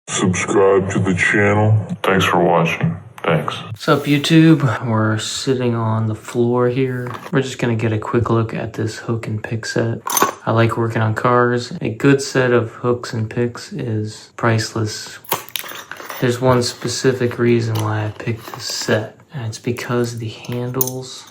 Subscribe to the channel. Thanks for watching. Thanks. What's up, YouTube? We're sitting on the floor here. We're just gonna get a quick look at this hook and pick set. I like working on cars. A good set of hooks and picks is priceless. There's one specific reason why I picked this set, and it's because the handles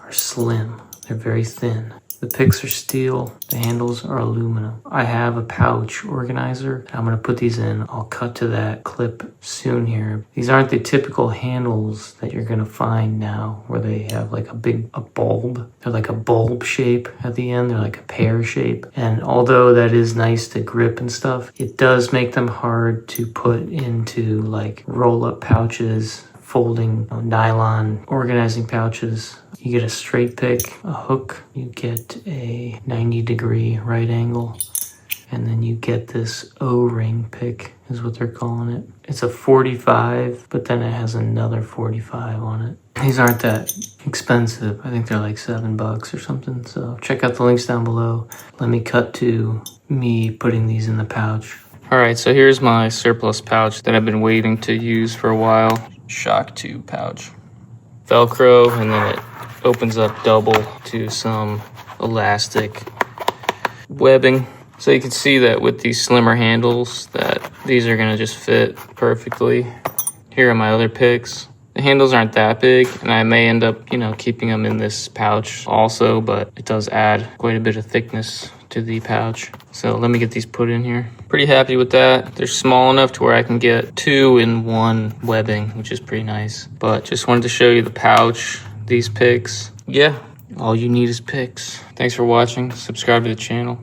are slim. They're very thin. The picks are steel, the handles are aluminum. I have a pouch organizer. I'm gonna put these in. I'll cut to that clip soon here. These aren't the typical handles that you're gonna find now where they have like a bulb. They're like a bulb shape at the end. They're like a pear shape. And although that is nice to grip and stuff, it does make them hard to put into like roll-up pouches, folding nylon organizing pouches. You get a straight pick, a hook, you get a 90-degree right angle, and then you get this O-ring pick is what they're calling it. It's a 45, but then it has another 45 on it. These aren't that expensive. I think they're like $7 or something. So check out the links down below. Let me cut to me putting these in the pouch. All right, so here's my surplus pouch that I've been waiting to use for a while. Shock tube pouch. Velcro, and then it opens up double to some elastic webbing. So you can see that with these slimmer handles that these are gonna just fit perfectly. Here are my other picks. The handles aren't that big, and I may end up, keeping them in this pouch also, but it does add quite a bit of thickness to the pouch. So let me get these put in here. Pretty happy with that. They're small enough to where I can get 2-in-1 webbing, which is pretty nice. But just wanted to show you the pouch, these picks. Yeah, all you need is picks. Thanks for watching. Subscribe to the channel.